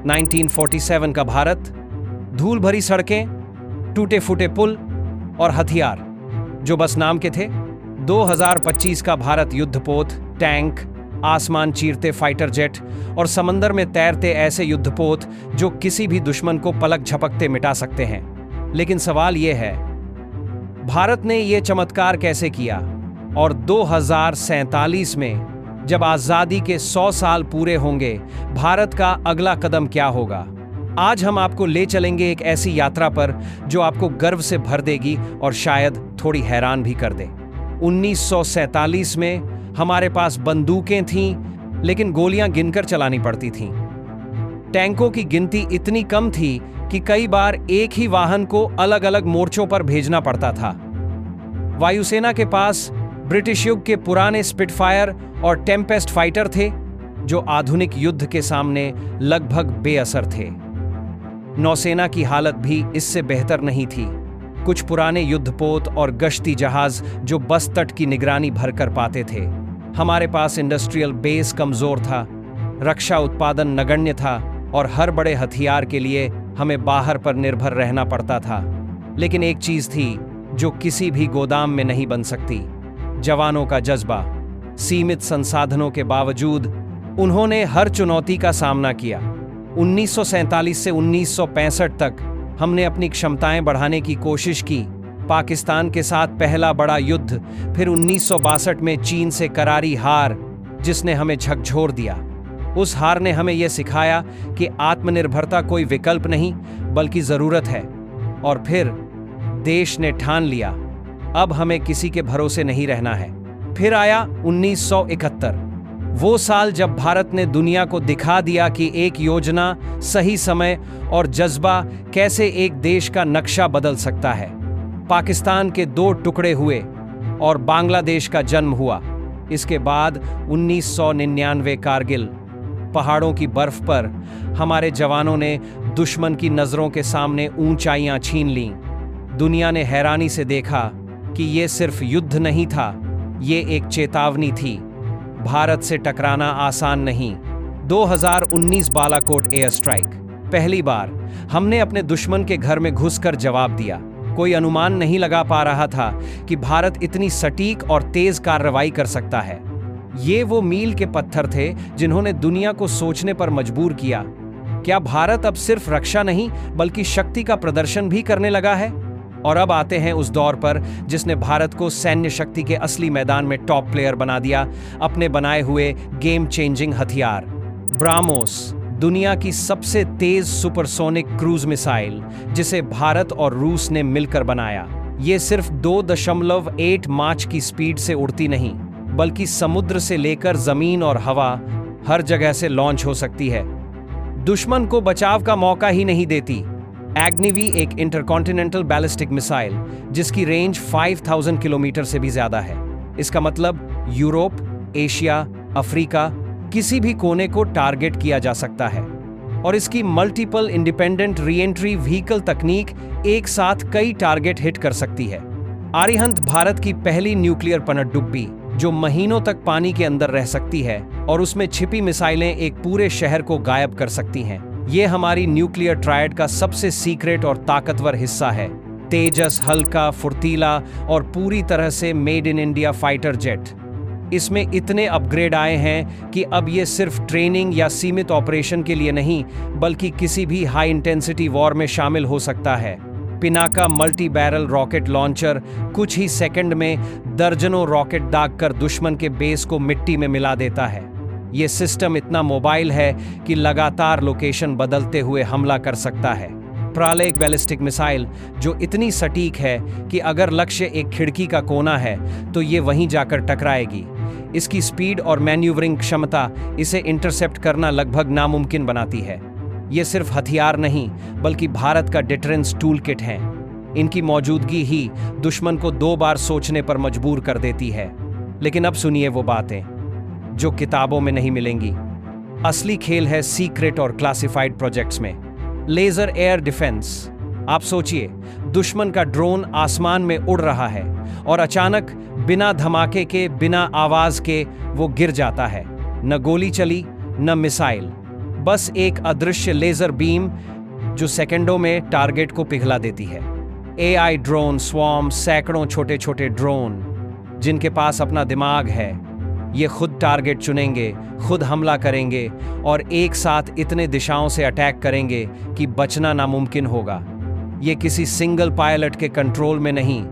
1947 का भारत, धूल भरी सड़कें, टूटे फूटे पुल और हथियार जो बस नाम के थे। 2025 का भारत युद्धपोत, टैंक, आसमान चीरते फाइटर जेट और समंदर में तैरते ऐसे युद्धपोत जो किसी भी दुश्मन को पलक झपकते मिटा सकते हैं। लेकिन सवाल यह है, भारत ने यह चमत्कार कैसे किया? और 2047 में जब आजादी के 100 साल पूरे होंगे, भारत का अगला कदम क्या होगा? आज हम आपको ले चलेंगे एक ऐसी यात्रा पर जो आपको गर्व से भर देगी और शायद थोड़ी हैरान भी कर दे। 1947 में हमारे पास बंदूकें थीं, लेकिन गोलियां गिनकर चलानी पड़ती थीं। टैंकों की गिनती इतनी कम थी कि कई बार एक ही वाहन को अलग अलग मोर्चों पर भेजना पड़ता था। वायुसेना के पास ब्रिटिश युग के पुराने स्पिटफायर और टेम्पेस्ट फाइटर थे जो आधुनिक युद्ध के सामने लगभग बेअसर थे। नौसेना की हालत भी इससे बेहतर नहीं थी। कुछ पुराने युद्धपोत और गश्ती जहाज जो बस तट की निगरानी भर कर पाते थे। हमारे पास इंडस्ट्रियल बेस कमजोर था, रक्षा उत्पादन नगण्य था और हर बड़े हथियार के लिए हमें बाहर पर निर्भर रहना पड़ता था। लेकिन एक चीज थी जो किसी भी गोदाम में नहीं बन सकती, जवानों का जज्बा। सीमित संसाधनों के बावजूद उन्होंने हर चुनौती का सामना किया। 1947 से 1965 तक हमने अपनी क्षमताएं बढ़ाने की कोशिश की। पाकिस्तान के साथ पहला बड़ा युद्ध, फिर 1962 में चीन से करारी हार जिसने हमें झकझोर दिया। उस हार ने हमें यह सिखाया कि आत्मनिर्भरता कोई विकल्प नहीं बल्कि जरूरत है। और फिर देश ने ठान लिया, अब हमें किसी के भरोसे नहीं रहना है। फिर आया 1971, वो साल जब भारत ने दुनिया को दिखा दिया कि एक योजना, सही समय और जज्बा कैसे एक देश का नक्शा बदल सकता है। पाकिस्तान के 2 टुकड़े हुए और बांग्लादेश का जन्म हुआ। इसके बाद 1999 कारगिल, पहाड़ों की बर्फ पर हमारे जवानों ने दुश्मन की नजरों के सामने ऊंचाइयां छीन लीं। दुनिया ने हैरानी से देखा कि ये सिर्फ युद्ध नहीं था, ये एक चेतावनी थी। भारत से टकराना आसान नहीं। 2019 बालाकोट एयर स्ट्राइक, पहली बार हमने अपने दुश्मन के घर में घुसकर जवाब दिया। कोई अनुमान नहीं लगा पा रहा था कि भारत इतनी सटीक और तेज कार्रवाई कर सकता है। ये वो मील के पत्थर थे जिन्होंने दुनिया को सोचने पर मजबूर किया। क्या भारत अब सिर्फ रक्षा नहीं बल्कि शक्ति का प्रदर्शन भी करने लगा है? और अब आते हैं उस दौर पर जिसने भारत को सैन्य शक्ति के असली मैदान में टॉप प्लेयर बना दिया, अपने बनाए हुए गेम चेंजिंग हथियार। ब्राह्मोस, दुनिया की सबसे तेज सुपरसोनिक क्रूज मिसाइल, जिसे भारत और रूस ने मिलकर बनाया। ये सिर्फ 2.8 माच की स्पीड से उड़ती नहीं, बल्कि समुद्र से लेकर जमीन और हवा हर जगह से लॉन्च हो सकती है। दुश्मन को बचाव का मौका ही नहीं देती। एग्निवी एक इंटरकॉन्टिनेंटल बैलिस्टिक मिसाइल जिसकी रेंज 5000 किलोमीटर से भी ज्यादा है। इसका मतलब यूरोप, एशिया, अफ्रीका, किसी भी कोने को टारगेट किया जा सकता है। और इसकी मल्टीपल इंडिपेंडेंट रीएंट्री व्हीकल तकनीक एक साथ कई टारगेट हिट कर सकती है। आरिहंत भारत की पहली न्यूक्लियर पनडुब्बी जो महीनों तक पानी के अंदर रह सकती है और उसमें छिपी मिसाइलें एक पूरे शहर को गायब कर सकती हैं। ये हमारी न्यूक्लियर ट्रायड का सबसे सीक्रेट और ताकतवर हिस्सा है। तेजस, हल्का, फुर्तीला और पूरी तरह से made in India fighter jet. इसमें इतने अपग्रेड आए हैं कि अब ये सिर्फ ट्रेनिंग या सीमित ऑपरेशन के लिए नहीं बल्कि किसी भी हाई इंटेंसिटी वॉर में शामिल हो सकता है। Pinaka multi barrel rocket launcher कुछ ही सेकंड में दर्जनों रॉकेट दागकर दुश्मन के बेस को मिट्टी में मिला देता है। ये सिस्टम इतना मोबाइल है कि लगातार लोकेशन बदलते हुए हमला कर सकता है। प्राले एक बैलिस्टिक मिसाइल जो इतनी सटीक है कि अगर लक्ष्य एक खिड़की का कोना है तो ये वहीं जाकर टकराएगी। इसकी स्पीड और मैन्यूवरिंग क्षमता इसे इंटरसेप्ट करना लगभग नामुमकिन बनाती है। ये सिर्फ हथियार नहीं बल्कि भारत का डिटरेंस टूल किट है। इनकी मौजूदगी ही दुश्मन को 2 बार सोचने पर मजबूर कर देती है। लेकिन अब सुनिए वो बातें जो किताबों में नहीं मिलेंगी। असली खेल है सीक्रेट और क्लासिफाइड प्रोजेक्ट्स में। Laser air defence. आप सोचिए, दुश्मन का ड्रोन आसमान में उड़ रहा है और अचानक बिना धमाके के, बिना आवाज के वो गिर जाता है। न गोली चली न मिसाइल, बस एक अदृश्य लेजर बीम जो सेकंडों में टारगेट को पिघला देती है। AI ड्रोन स्वॉर्म, सैकड़ों छोटे छोटे ड्रोन जिनके पास अपना दिमाग है, ये खुद टारगेट चुनेंगे, खुद हमला करेंगे और एक साथ इतने दिशाओं से अटैक करेंगे कि बचना नामुमकिन होगा। ये किसी सिंगल पायलट के कंट्रोल में नहीं,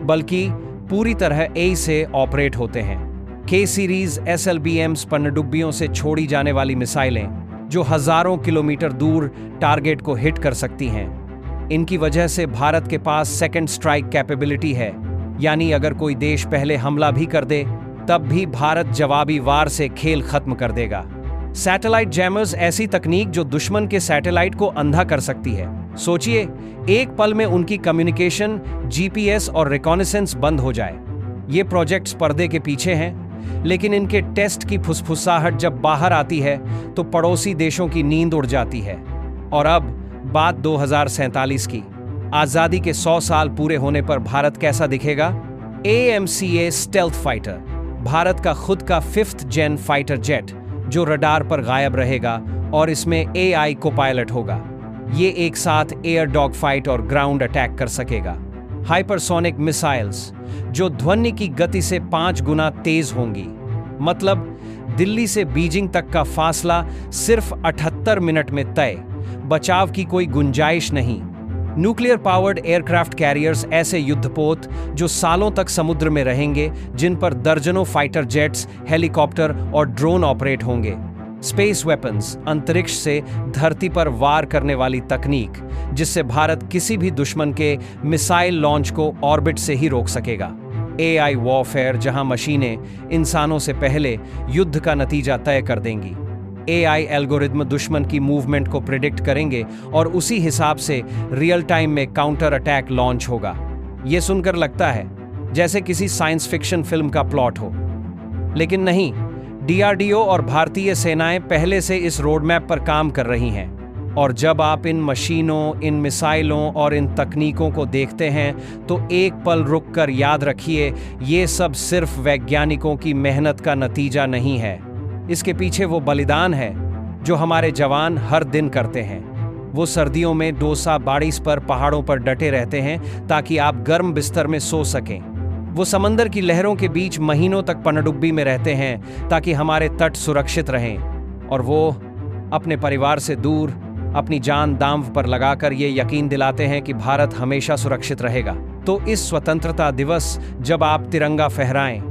बल्कि पूरी तरह AI से ऑपरेट होते हैं। K सीरीज SLBMs पनडुब्बियों से छोड़ी जाने वाली मिसाइलें जो हजारों किलोमीटर दूर टारगेट को हिट कर सकती हैं। इनकी वजह से भारत के पास सेकंड स्ट्राइक कैपेबिलिटी है, यानी अगर कोई देश पहले हमला भी कर दे तब भी भारत जवाबी वार से खेल खत्म कर देगा। सैटेलाइट जैमर्स ऐसी तकनीक जो दुश्मन के सैटेलाइट को अंधा कर सकती है। सोचिए, एक पल में उनकी कम्युनिकेशन, GPS और रिकॉनेसेंस बंद हो जाए। ये प्रोजेक्ट्स पर्दे के पीछे हैं, लेकिन इनके टेस्ट की फुसफुसाहट जब बाहर आती है तो पड़ोसी देशों की नींद उड़ जाती है। और अब बात 2047 की। आजादी के 100 साल पूरे होने पर भारत कैसा दिखेगा? AMCA स्टेल्थ फाइटर, भारत का खुद का 5th जेन फाइटर जेट जो रडार पर गायब रहेगा और इसमें AI को पायलट होगा। ये एक साथ एयर डॉग फाइट और ग्राउंड अटैक कर सकेगा। हाइपरसोनिक मिसाइल्स जो ध्वनि की गति से 5 गुना तेज होंगी, मतलब दिल्ली से बीजिंग तक का फासला सिर्फ 78 मिनट में तय। बचाव की कोई गुंजाइश नहीं। न्यूक्लियर पावर्ड एयरक्राफ्ट कैरियर्स, ऐसे युद्धपोत जो सालों तक समुद्र में रहेंगे, जिन पर दर्जनों फाइटर जेट्स, हेलीकॉप्टर और ड्रोन ऑपरेट होंगे। स्पेस वेपन्स, अंतरिक्ष से धरती पर वार करने वाली तकनीक, जिससे भारत किसी भी दुश्मन के मिसाइल लॉन्च को ऑर्बिट से ही रोक सकेगा। AI वॉरफेयर, जहां मशीनें इंसानों से पहले युद्ध का नतीजा तय कर देंगी। AI एल्गोरिदम दुश्मन की मूवमेंट को प्रिडिक्ट करेंगे और उसी हिसाब से रियल टाइम में काउंटर अटैक लॉन्च होगा। यह सुनकर लगता है जैसे किसी साइंस फिक्शन फिल्म का प्लॉट हो, लेकिन नहीं। DRDO और भारतीय सेनाएं पहले से इस रोडमैप पर काम कर रही हैं। और जब आप इन मशीनों, इन मिसाइलों और इन तकनीकों को देखते हैं तो एक पल रुककर याद रखिए, ये सब सिर्फ वैज्ञानिकों की मेहनत का नतीजा नहीं है। इसके पीछे वो बलिदान है जो हमारे जवान हर दिन करते हैं। वो सर्दियों में डोसा बाड़ीस पर पहाड़ों पर डटे रहते हैं ताकि आप गर्म बिस्तर में सो सकें। वो समंदर की लहरों के बीच महीनों तक पनडुब्बी में रहते हैं ताकि हमारे तट सुरक्षित रहें। और वो अपने परिवार से दूर अपनी जान दांव पर लगाकर ये यकीन दिलाते हैं कि भारत हमेशा सुरक्षित रहेगा। तो इस स्वतंत्रता दिवस जब आप तिरंगा फहराएं,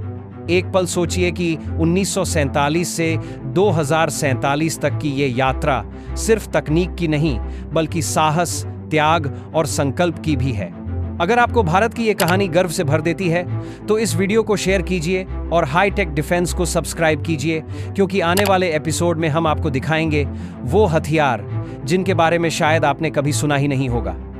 एक पल सोचिए कि 1947 से 2047 तक की ये यात्रा सिर्फ तकनीक की नहीं, बल्कि साहस, त्याग और संकल्प की भी है। अगर आपको भारत की ये कहानी गर्व से भर देती है तो इस वीडियो को शेयर कीजिए और हाईटेक डिफेंस को सब्सक्राइब कीजिए, क्योंकि आने वाले एपिसोड में हम आपको दिखाएंगे वो हथियार जिनके बारे में शायद आपने कभी सुना ही नहीं होगा।